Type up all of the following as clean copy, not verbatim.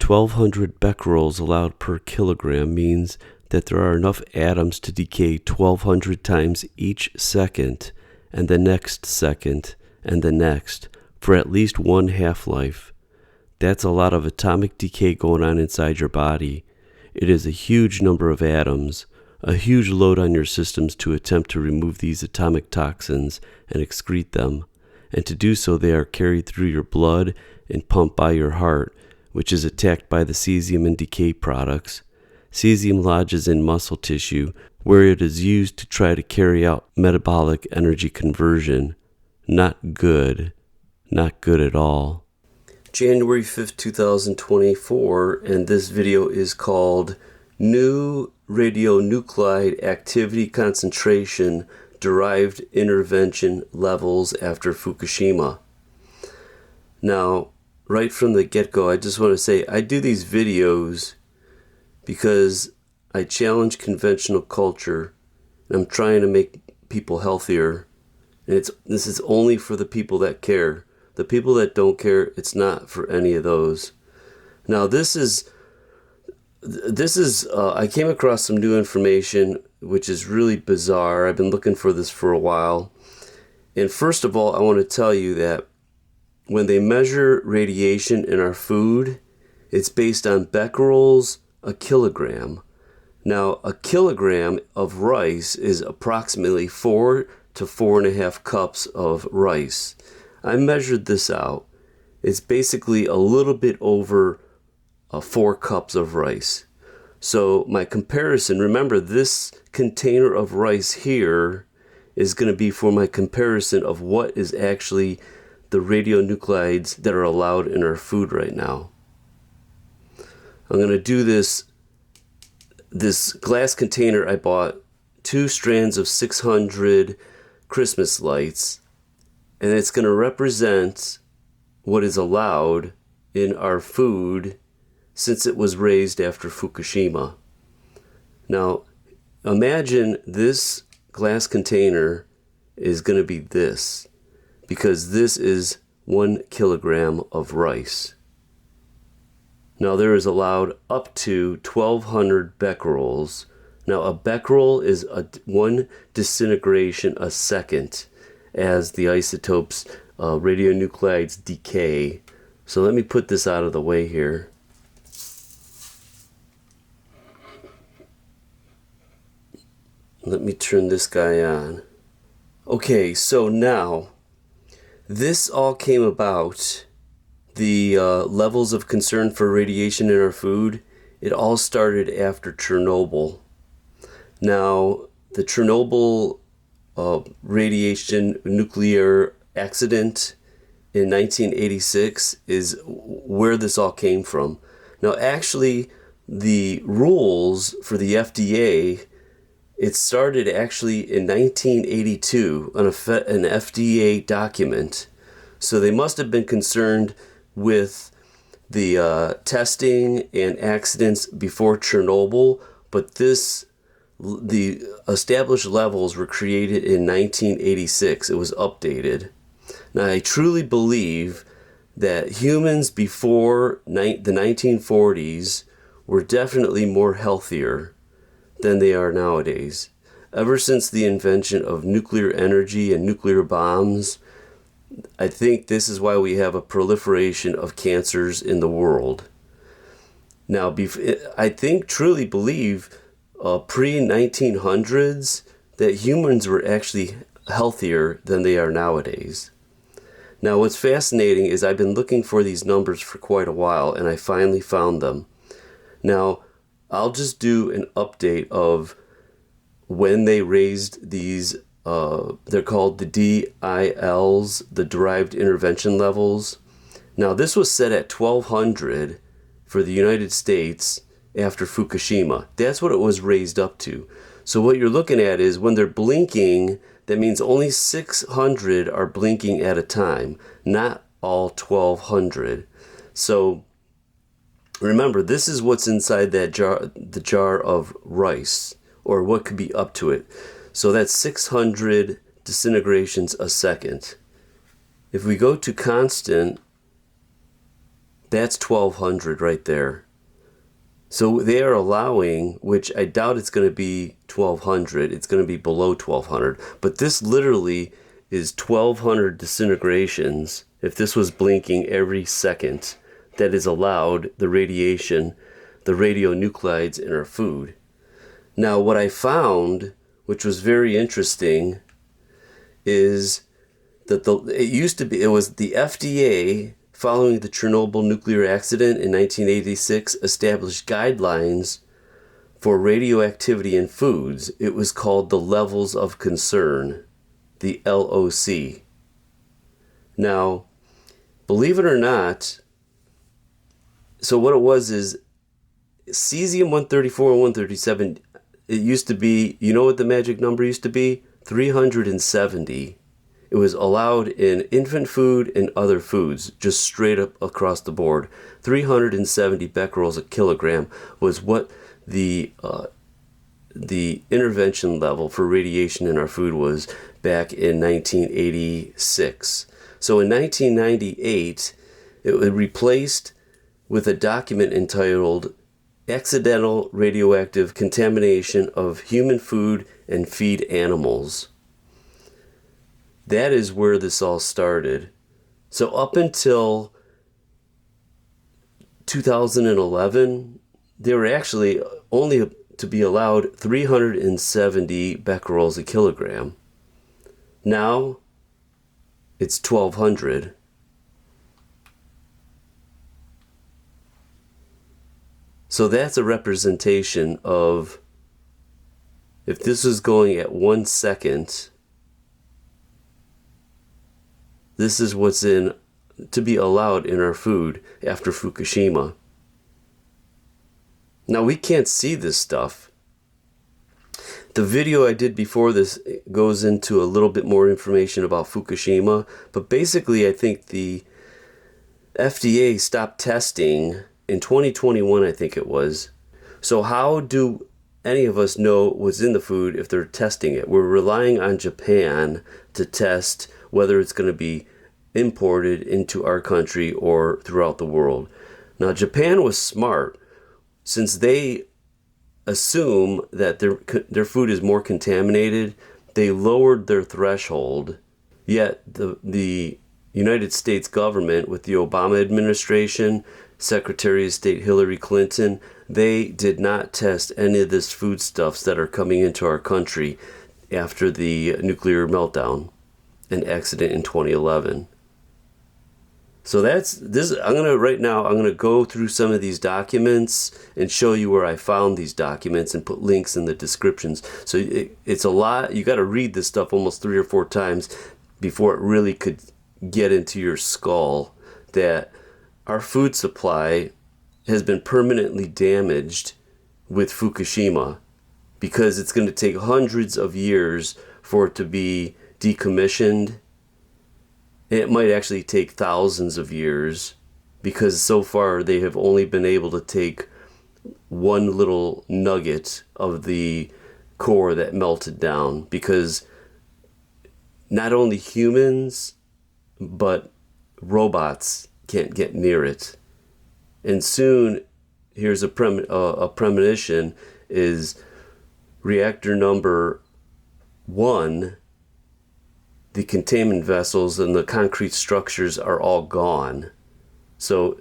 1,200 becquerels allowed per kilogram means that there are enough atoms to decay 1,200 times each second, and the next second, and the next, for at least one half-life. That's a lot of atomic decay going on inside your body. It is a huge number of atoms, a huge load on your systems to attempt to remove these atomic toxins and excrete them. And to do so, they are carried through your blood and pumped by your heart, which is attacked by the cesium and decay products. Cesium lodges in muscle tissue, where it is used to try to carry out metabolic energy conversion. Not good. Not good at all. January 5th, 2024, and this video is called New Radionuclide Activity Concentration Derived Intervention Levels After Fukushima. Now, right from the get-go, I just want to say I do these videos because I challenge conventional culture, and I'm trying to make people healthier. And this is only for the people that care. The people that don't care, it's not for any of those. Now, this is I came across some new information, which is really bizarre. I've been looking for this for a while. And first of all, I want to tell you that when they measure radiation in our food, it's based on becquerels a kilogram. Now, a kilogram of rice is approximately 4 to 4.5 cups of rice. I measured this out. It's basically a little bit over 4 cups of rice. So my comparison, remember this container of rice here is going to be for my comparison of what is actually the radionuclides that are allowed in our food right now. I'm going to do this glass container. I bought 2 strands of 600 Christmas lights, and it's going to represent what is allowed in our food since it was raised after Fukushima. Now, imagine this glass container is going to be this, because this is 1 kilogram of rice. Now, there is allowed up to 1,200 becquerels. Now, a becquerel is 1 disintegration a second as the isotopes, radionuclides decay. So let me put this out of the way here. Let me turn this guy on. Okay, so now, this all came about, the levels of concern for radiation in our food, it all started after Chernobyl. Now, the Chernobyl radiation nuclear accident in 1986 is where this all came from. Now, actually, the rules for the FDA, it started actually in 1982 on an FDA document. So they must have been concerned with the testing and accidents before Chernobyl, but the established levels were created in 1986. It was updated. Now, I truly believe that humans before the 1940s were definitely more healthier than they are nowadays. Ever since the invention of nuclear energy and nuclear bombs, I think this is why we have a proliferation of cancers in the world. Now, I truly believe pre-1900s that humans were actually healthier than they are nowadays. Now, what's fascinating is I've been looking for these numbers for quite a while, and I finally found them. Now, I'll just do an update of when they raised these, they're called the DILs, the Derived Intervention Levels. Now, this was set at 1,200 for the United States after Fukushima. That's what it was raised up to. So what you're looking at is when they're blinking, that means only 600 are blinking at a time, not all 1,200. So remember, this is what's inside that jar, the jar of rice, or what could be up to it. So that's 600 disintegrations a second. If we go to constant, That's 1200 right there. So they are allowing, which I doubt it's going to be 1200, it's going to be below 1200, but this literally is 1200 disintegrations. If this was blinking every second, that is allowed, the radiation, the radionuclides in our food. Now, what I found, which was very interesting, is that it was the FDA, following the Chernobyl nuclear accident in 1986, established guidelines for radioactivity in foods. It was called the Levels of Concern, the LOC. Now, believe it or not, so what it was is cesium-134 and 137, it used to be, you know what the magic number used to be? 370. It was allowed in infant food and other foods, just straight up across the board. 370 becquerels a kilogram was what the intervention level for radiation in our food was back in 1986. So in 1998, it was replaced with a document entitled Accidental Radioactive Contamination of Human Food and Feed Animals. That is where this all started. So up until 2011, they were actually only to be allowed 370 becquerels a kilogram. Now it's 1200. So that's a representation of, if this was going at 1 second, this is what's to be allowed in our food after Fukushima. Now, we can't see this stuff. The video I did before this goes into a little bit more information about Fukushima, but basically I think the FDA stopped testing in 2021, I think it was. So how do any of us know what's in the food if they're testing it? We're relying on Japan to test whether it's going to be imported into our country or throughout the world. Now, Japan was smart, since they assume that their food is more contaminated. They lowered their threshold. Yet the United States government, with the Obama administration, Secretary of State Hillary Clinton, they did not test any of this foodstuffs that are coming into our country after the nuclear meltdown and accident in 2011. So that's this. I'm gonna go through some of these documents and show you where I found these documents and put links in the descriptions. So it's a lot. You got to read this stuff almost 3 or 4 times before it really could get into your skull that our food supply has been permanently damaged with Fukushima, because it's going to take hundreds of years for it to be decommissioned. It might actually take thousands of years, because so far they have only been able to take one little nugget of the core that melted down, because not only humans but robots can't get near it. And soon, here's a premonition, is reactor number 1, the containment vessels and the concrete structures are all gone. So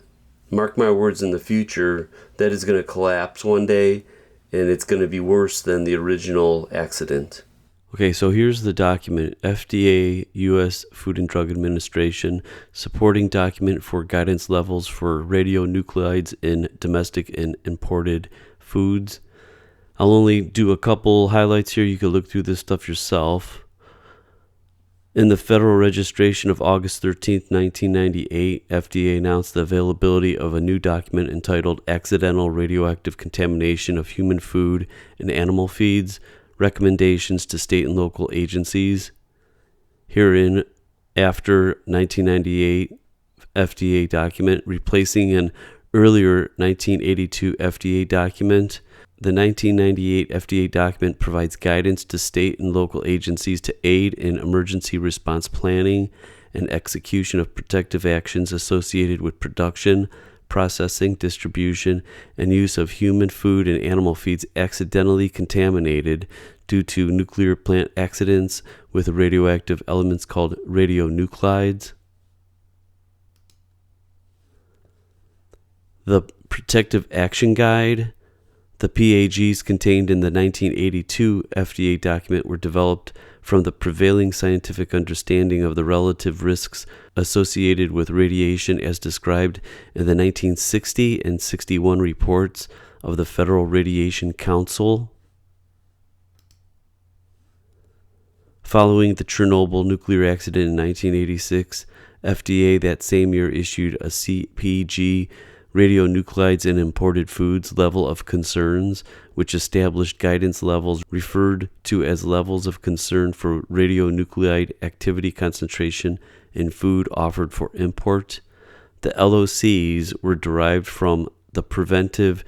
mark my words, in the future, that is going to collapse one day, and it's going to be worse than the original accident. Okay, so here's the document, FDA, U.S. Food and Drug Administration, supporting document for guidance levels for radionuclides in domestic and imported foods. I'll only do a couple highlights here. You can look through this stuff yourself. In the Federal Registration of August 13, 1998, FDA announced the availability of a new document entitled Accidental Radioactive Contamination of Human Food and Animal Feeds, Recommendations to State and Local Agencies. Herein, after 1998 FDA document, replacing an earlier 1982 FDA document, the 1998 FDA document provides guidance to state and local agencies to aid in emergency response planning and execution of protective actions associated with production, processing, distribution, and use of human food and animal feeds accidentally contaminated due to nuclear plant accidents with radioactive elements called radionuclides. The Protective Action Guide. The PAGs contained in the 1982 FDA document were developed from the prevailing scientific understanding of the relative risks associated with radiation as described in the 1960 and 61 reports of the Federal Radiation Council. Following the Chernobyl nuclear accident in 1986, FDA that same year issued a CPG, Radionuclides in Imported Foods Level of Concerns, which established guidance levels referred to as levels of concern for radionuclide activity concentration in food offered for import. The LOCs were derived from the Preventive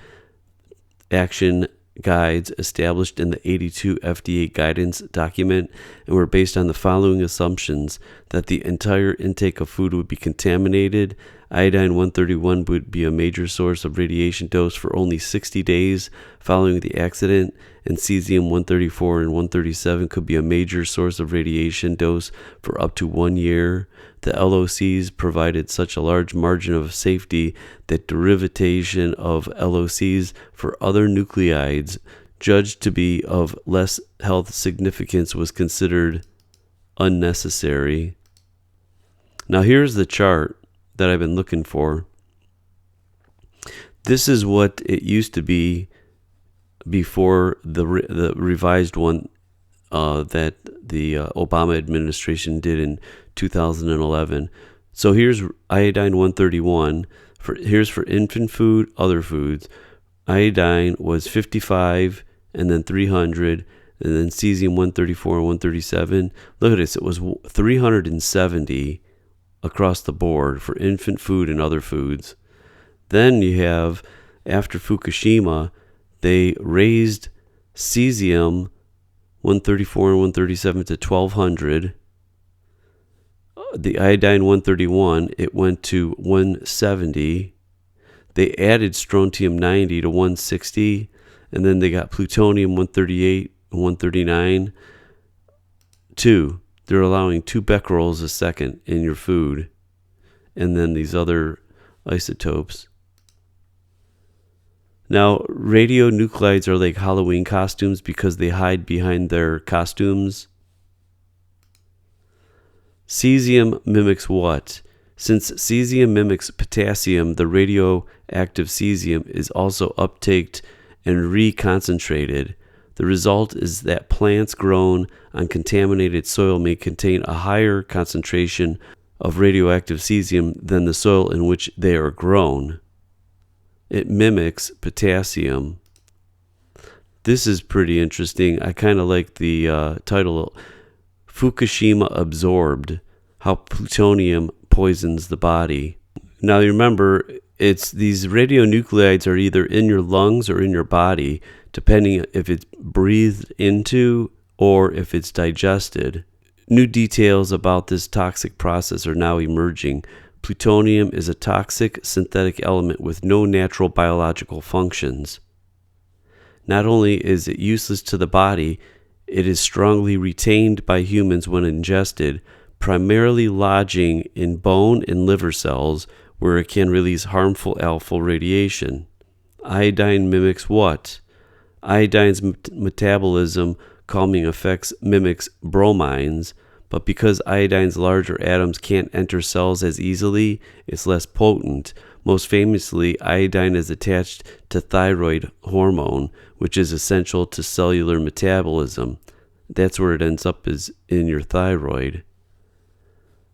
Action Guides established in the 82 FDA guidance document and were based on the following assumptions: that the entire intake of food would be contaminated, iodine-131 would be a major source of radiation dose for only 60 days following the accident, and cesium-134 and 137 could be a major source of radiation dose for up to 1 year. The LOCs provided such a large margin of safety that derivation of LOCs for other nuclides judged to be of less health significance was considered unnecessary. Now here's the chart that I've been looking for. This is what it used to be before the revised one that the Obama administration did in 2011. So here's iodine-131. Here's for infant food, other foods. Iodine was 55 and then 300, and then cesium-134 and 137. Look at this. It was 370 across the board for infant food and other foods. Then you have, after Fukushima, they raised cesium 134 and 137 to 1200. The iodine 131, it went to 170. They added strontium 90 to 160, and then they got plutonium 138 and 139. They're allowing 2 becquerels a second in your food, and then these other isotopes. Now, radionuclides are like Halloween costumes because they hide behind their costumes. Cesium mimics what? Since cesium mimics potassium, the radioactive cesium is also uptaked and reconcentrated. The result is that plants grown on contaminated soil may contain a higher concentration of radioactive cesium than the soil in which they are grown. It mimics potassium. This is pretty interesting. I kind of like the title, Fukushima Absorbed, How Plutonium Poisons the Body. Now remember, it's these radionuclides are either in your lungs or in your body, depending if it's breathed into or if it's digested. New details about this toxic process are now emerging. Plutonium is a toxic synthetic element with no natural biological functions. Not only is it useless to the body, it is strongly retained by humans when ingested, primarily lodging in bone and liver cells where it can release harmful alpha radiation. Iodine mimics what? Iodine's metabolism calming effects mimics bromines, but because iodine's larger atoms can't enter cells as easily, it's less potent. Most famously, iodine is attached to thyroid hormone, which is essential to cellular metabolism. That's where it ends up, is in your thyroid.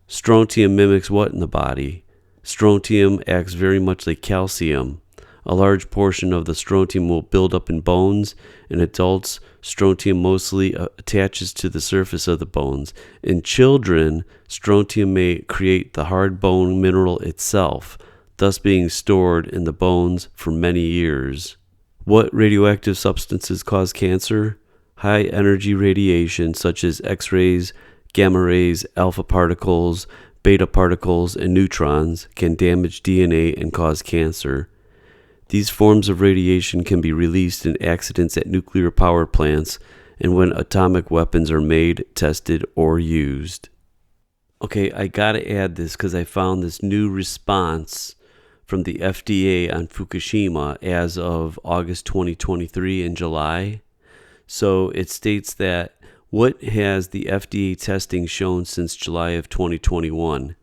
Strontium mimics what in the body? Strontium acts very much like calcium. A large portion of the strontium will build up in bones. In adults, strontium mostly attaches to the surface of the bones. In children, strontium may create the hard bone mineral itself, thus being stored in the bones for many years. What radioactive substances cause cancer? High-energy radiation such as X-rays, gamma rays, alpha particles, beta particles, and neutrons can damage DNA and cause cancer. These forms of radiation can be released in accidents at nuclear power plants and when atomic weapons are made, tested, or used. Okay, I gotta add this because I found this new response from the FDA on Fukushima as of August 2023 in July. So it states that what has the FDA testing shown since July of 2021?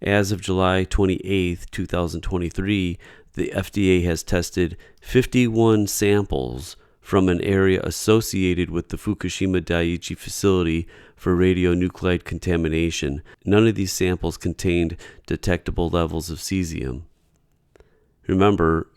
As of July 28th, 2023, the FDA has tested 51 samples from an area associated with the Fukushima Daiichi facility for radionuclide contamination. None of these samples contained detectable levels of cesium. Remember,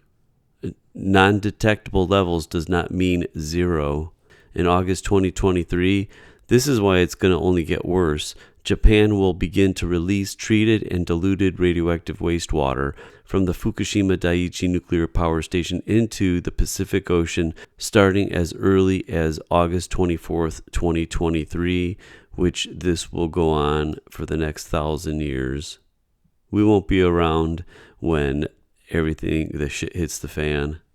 non-detectable levels does not mean zero. In August 2023, this is why it's going to only get worse. Japan will begin to release treated and diluted radioactive wastewater from the Fukushima Daiichi nuclear power station into the Pacific Ocean starting as early as August 24th, 2023, which this will go on for the next 1,000 years. We won't be around when the shit hits the fan.